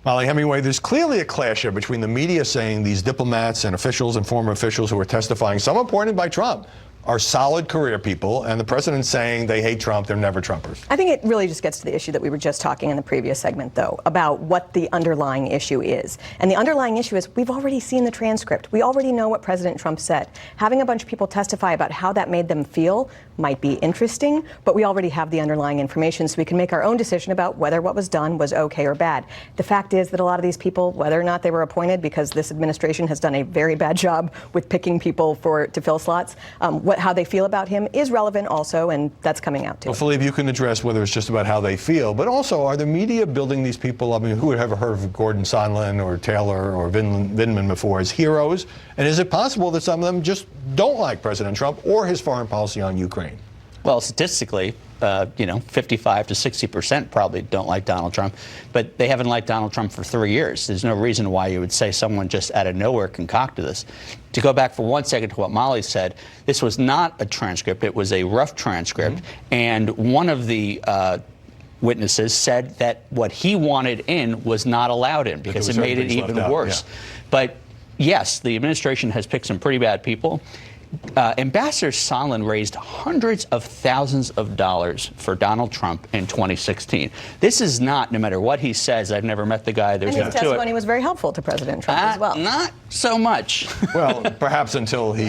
Molly Hemingway, there's clearly a clash here between the media saying these diplomats and officials and former officials who are testifying, some appointed by Trump, are solid career people, and the president saying they hate Trump, they're never Trumpers. I think it really just gets to the issue that we were just talking in the previous segment, though, about what the underlying issue is. And the underlying issue is we've already seen the transcript. We already know what President Trump said. Having a bunch of people testify about how that made them feel might be interesting, but we already have the underlying information, so we can make our own decision about whether what was done was okay or bad. The fact is that a lot of these people, whether or not they were appointed, because this administration has done a very bad job with picking people to fill slots, how they feel about him is relevant also, and that's coming out too. Well, Philippe, you can address whether it's just about how they feel, but also are the media building these people up? I mean, who would have heard of Gordon Sondland or Taylor or Vindman before as heroes? And is it possible that some of them just don't like President Trump or his foreign policy on Ukraine? Well, statistically, 55 to 60% probably don't like Donald Trump, but they haven't liked Donald Trump for 3 years. There's no reason why you would say someone just out of nowhere concocted this. To go back for 1 second to what Molly said, this was not a transcript. It was a rough transcript. And one of the witnesses said that what he wanted in was not allowed in because it made it even worse. Yeah. But yes, the administration has picked some pretty bad people. Ambassador Sondland raised hundreds of thousands of dollars for Donald Trump in 2016. This is not, no matter what he says, I've never met the guy, there's no to it. And his testimony was very helpful to President Trump as well. Not so much. Well, perhaps until he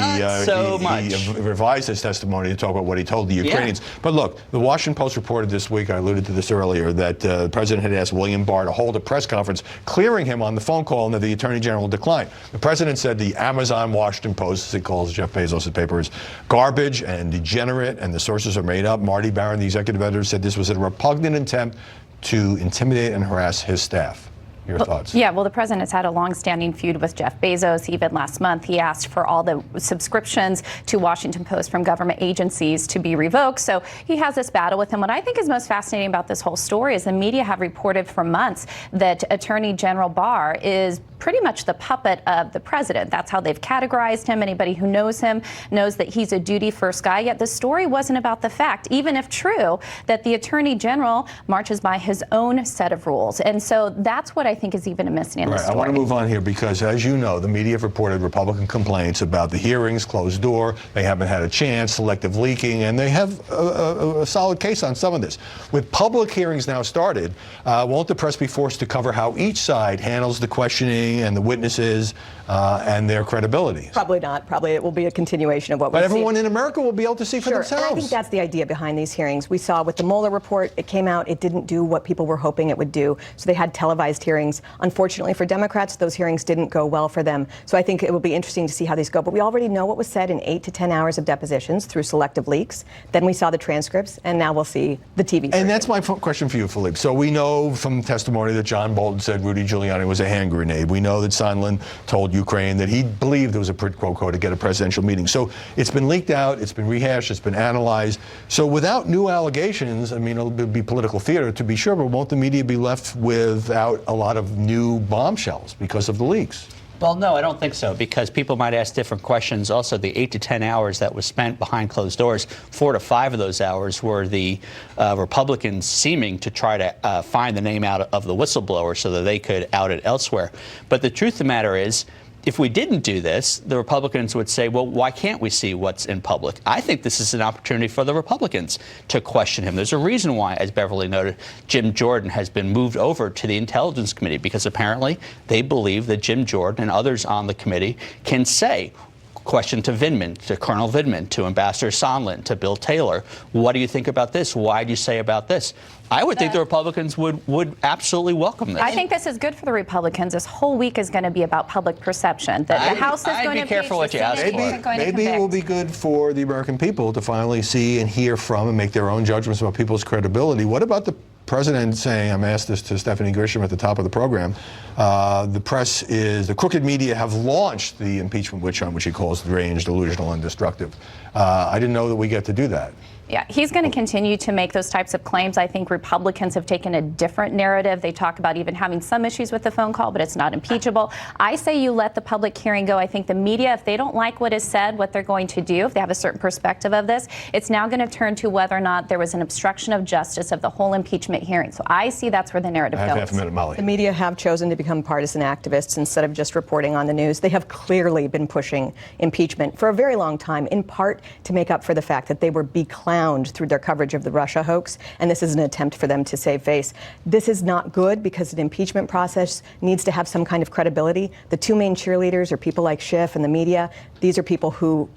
revised his testimony to talk about what he told the Ukrainians. Yeah. But look, the Washington Post reported this week, I alluded to this earlier, that the president had asked William Barr to hold a press conference clearing him on the phone call and that the attorney general declined. The president said the Amazon Washington Post, as he calls Jeff Bezos' paper, is garbage and degenerate, and the sources are made up. Marty Barron, the executive editor, said this was a repugnant attempt to intimidate and harass his staff. Your thoughts? Yeah, well, the president has had a long-standing feud with Jeff Bezos. Even last month, he asked for all the subscriptions to Washington Post from government agencies to be revoked. So he has this battle with him. What I think is most fascinating about this whole story is the media have reported for months that Attorney General Barr is pretty much the puppet of the president. That's how they've categorized him. Anybody who knows him knows that he's a duty-first guy. Yet the story wasn't about the fact, even if true, that the Attorney General marches by his own set of rules. And so that's what I think is even missing in the story. I want to move on here because, as you know, the media have reported Republican complaints about the hearings, closed door. They haven't had a chance, selective leaking, and they have a solid case on some of this. With public hearings now started, won't the press be forced to cover how each side handles the questioning and the witnesses and their credibility? Probably not. Probably it will be a continuation of what we've seen. But everyone in America will be able to see for themselves. And I think that's the idea behind these hearings. We saw with the Mueller report, it came out, it didn't do what people were hoping it would do. So they had televised hearings. Unfortunately for Democrats, those hearings didn't go well for them. So I think it will be interesting to see how these go. But we already know what was said in 8 to 10 hours of depositions through selective leaks. Then we saw the transcripts, and now we'll see the TV version. And that's my question for you, Philippe. So we know from testimony that John Bolton said Rudy Giuliani was a hand grenade. We know that Sondland told Ukraine that he believed there was a quid pro quo to get a presidential meeting. So it's been leaked out, it's been rehashed, it's been analyzed. So without new allegations, I mean, it'll be political theater to be sure, but won't the media be left without a lot of new bombshells because of the leaks? Well, no, I don't think so, because people might ask different questions. Also, the 8 to 10 hours that was spent behind closed doors, 4 to 5 of those hours were the Republicans seeming to try to find the name out of the whistleblower so that they could out it elsewhere. But the truth of the matter is, if we didn't do this, the Republicans would say, well, why can't we see what's in public? I think this is an opportunity for the Republicans to question him. There's a reason why, as Beverly noted, Jim Jordan has been moved over to the Intelligence Committee, because apparently they believe that Jim Jordan and others on the committee can say, question to Vindman, to Colonel Vindman, to Ambassador Sondland, to Bill Taylor, what do you think about this? Why do you say about this? I would think the Republicans would absolutely welcome this. I think this is good for the Republicans. This whole week is going to be about public perception. That the House is going to be careful what you ask for. Maybe it will be good for the American people to finally see and hear from and make their own judgments about people's credibility. What about the president saying, I'm asked this to Stephanie Grisham at the top of the program, the crooked media have launched the impeachment witch hunt, which he calls deranged, delusional, and destructive. I didn't know that we get to do that. Yeah, he's going to continue to make those types of claims. I think Republicans have taken a different narrative. They talk about even having some issues with the phone call, but it's not impeachable. I say you let the public hearing go. I think the media, if they don't like what is said, what they're going to do, if they have a certain perspective of this, it's now going to turn to whether or not there was an obstruction of justice of the whole impeachment hearing. So I see that's where the narrative goes. Half a minute, Molly. The media have chosen to become partisan activists instead of just reporting on the news. They have clearly been pushing impeachment for a very long time, in part to make up for the fact that they were beclowned through their coverage of the Russia hoax, and this is an attempt for them to save face. This is not good because the impeachment process needs to have some kind of credibility. The two main cheerleaders are people like Schiff and the media. These are people who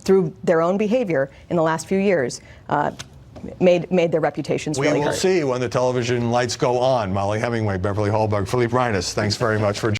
through their own behavior in the last few years, made their reputations really hurt. We will see when the television lights go on. Molly Hemingway, Beverly Hallberg, Philippe Reines, thanks very much for